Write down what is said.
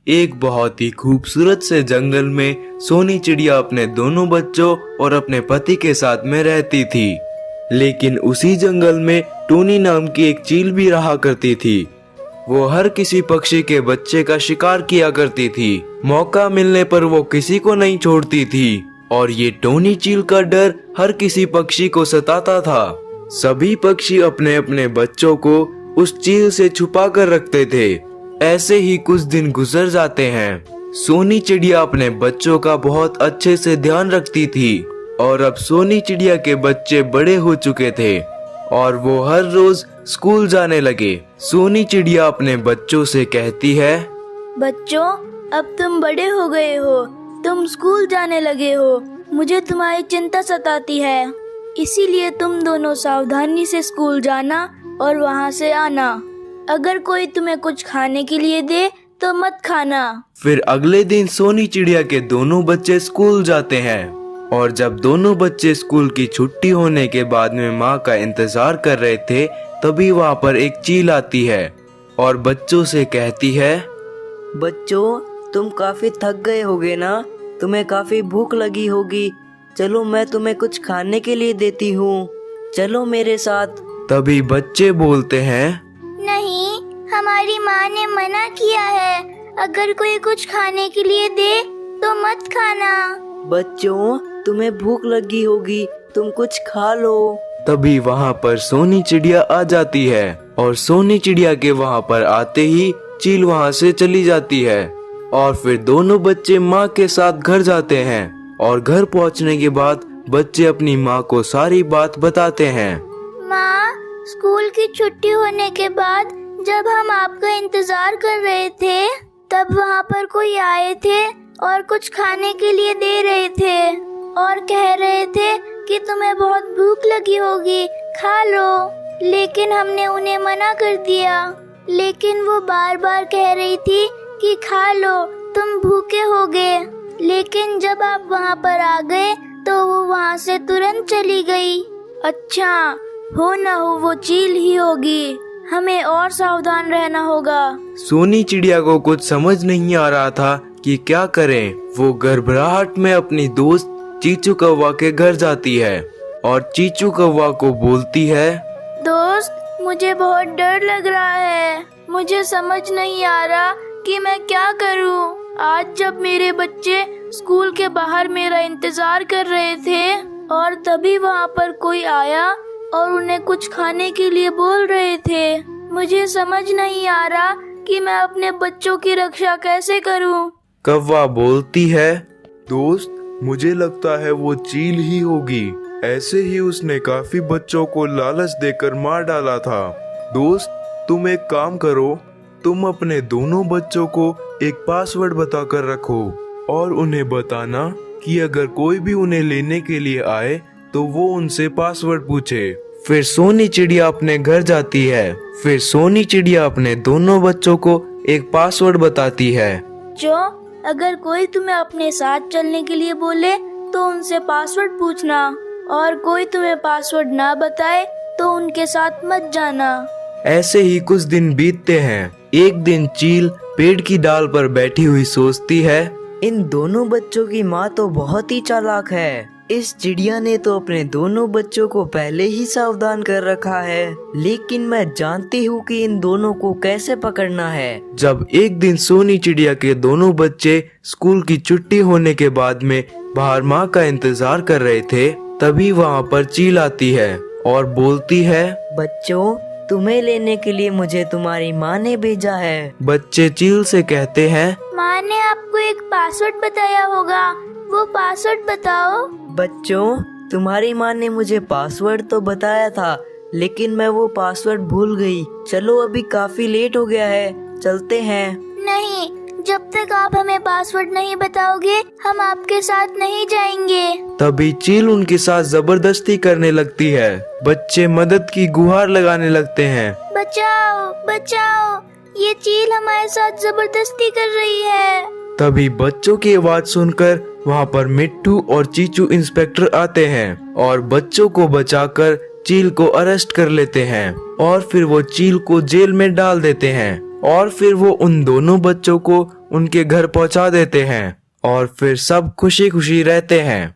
एक बहुत ही खूबसूरत से जंगल में सोनी चिड़िया अपने दोनों बच्चों और अपने पति के साथ में रहती थी। लेकिन उसी जंगल में टोनी नाम की एक चील भी रहा करती थी। वो हर किसी पक्षी के बच्चे का शिकार किया करती थी। मौका मिलने पर वो किसी को नहीं छोड़ती थी और ये टोनी चील का डर हर किसी पक्षी को सताता था। सभी पक्षी अपने अपने बच्चों को उस चील से छुपा कर रखते थे। ऐसे ही कुछ दिन गुजर जाते हैं। सोनी चिड़िया अपने बच्चों का बहुत अच्छे से ध्यान रखती थी और अब सोनी चिड़िया के बच्चे बड़े हो चुके थे और वो हर रोज स्कूल जाने लगे। सोनी चिड़िया अपने बच्चों से कहती है, बच्चों, अब तुम बड़े हो गए हो, तुम स्कूल जाने लगे हो। मुझे तुम्हारी चिंता सताती है, इसीलिए तुम दोनों सावधानी से स्कूल जाना और वहाँ से आना। अगर कोई तुम्हें कुछ खाने के लिए दे तो मत खाना। फिर अगले दिन सोनी चिड़िया के दोनों बच्चे स्कूल जाते हैं और जब दोनों बच्चे स्कूल की छुट्टी होने के बाद में माँ का इंतजार कर रहे थे, तभी वहाँ पर एक चील आती है और बच्चों से कहती है, बच्चों, तुम काफी थक गए होगे ना, तुम्हें काफी भूख लगी होगी। चलो मैं तुम्हें कुछ खाने के लिए देती हूँ, चलो मेरे साथ। तभी बच्चे बोलते हैं, नहीं, हमारी माँ ने मना किया है, अगर कोई कुछ खाने के लिए दे तो मत खाना। बच्चों, तुम्हें भूख लगी होगी, तुम कुछ खा लो। तभी वहाँ पर सोनी चिड़िया आ जाती है और सोनी चिड़िया के वहाँ पर आते ही चील वहाँ से चली जाती है और फिर दोनों बच्चे माँ के साथ घर जाते हैं और घर पहुँचने के बाद बच्चे अपनी माँ को सारी बात बताते हैं। माँ, स्कूल की छुट्टी होने के बाद जब हम आपका इंतजार कर रहे थे, तब वहाँ पर कोई आए थे और कुछ खाने के लिए दे रहे थे और कह रहे थे कि तुम्हें बहुत भूख लगी होगी, खा लो। लेकिन हमने उन्हें मना कर दिया, लेकिन वो बार बार कह रही थी कि खा लो, तुम भूखे होगे। लेकिन जब आप वहाँ पर आ गए तो वो वहाँ से तुरंत चली गई। अच्छा, हो न हो वो चील ही होगी, हमें और सावधान रहना होगा। सोनी चिड़िया को कुछ समझ नहीं आ रहा था कि क्या करें। वो घबराहट में अपनी दोस्त चीचू कौवा के घर जाती है और चीचू कौवा को बोलती है, दोस्त, मुझे बहुत डर लग रहा है, मुझे समझ नहीं आ रहा कि मैं क्या करूं। आज जब मेरे बच्चे स्कूल के बाहर मेरा इंतजार कर रहे थे और तभी वहाँ पर कोई आया और उन्हें कुछ खाने के लिए बोल रहे थे, मुझे समझ नहीं आ रहा कि मैं अपने बच्चों की रक्षा कैसे करूं। कौवा बोलती है, दोस्त, मुझे लगता है वो चील ही होगी। ऐसे ही उसने काफी बच्चों को लालच देकर मार डाला था। दोस्त, तुम एक काम करो, तुम अपने दोनों बच्चों को एक पासवर्ड बताकर रखो और उन्हें बताना कि अगर कोई भी उन्हें लेने के लिए आए तो वो उनसे पासवर्ड पूछे। फिर सोनी चिड़िया अपने घर जाती है। फिर सोनी चिड़िया अपने दोनों बच्चों को एक पासवर्ड बताती है। जो अगर कोई तुम्हें अपने साथ चलने के लिए बोले तो उनसे पासवर्ड पूछना, और कोई तुम्हें पासवर्ड ना बताए तो उनके साथ मत जाना। ऐसे ही कुछ दिन बीतते हैं। एक दिन चील पेड़ की डाल पर बैठी हुई सोचती है, इन दोनों बच्चों की माँ तो बहुत ही चालाक है। इस चिड़िया ने तो अपने दोनों बच्चों को पहले ही सावधान कर रखा है, लेकिन मैं जानती हूँ कि इन दोनों को कैसे पकड़ना है। जब एक दिन सोनी चिड़िया के दोनों बच्चे स्कूल की छुट्टी होने के बाद में बाहर माँ का इंतजार कर रहे थे, तभी वहाँ पर चील आती है और बोलती है, बच्चों, तुम्हें लेने के लिए मुझे तुम्हारी माँ ने भेजा है। बच्चे चील से कहते हैं, माँ ने आपको एक पासवर्ड बताया होगा, वो पासवर्ड बताओ। बच्चों, तुम्हारी माँ ने मुझे पासवर्ड तो बताया था, लेकिन मैं वो पासवर्ड भूल गई। चलो अभी काफी लेट हो गया है, चलते हैं। नहीं, जब तक आप हमें पासवर्ड नहीं बताओगे हम आपके साथ नहीं जाएंगे। तभी चील उनके साथ जबरदस्ती करने लगती है। बच्चे मदद की गुहार लगाने लगते हैं। बचाओ, बचाओ, ये चील हमारे साथ जबरदस्ती कर रही है। तभी बच्चों की आवाज सुनकर वहाँ पर मिट्टू और चीचू इंस्पेक्टर आते हैं और बच्चों को बचाकर चील को अरेस्ट कर लेते हैं और फिर वो चील को जेल में डाल देते हैं और फिर वो उन दोनों बच्चों को उनके घर पहुंचा देते हैं और फिर सब खुशी खुशी रहते हैं।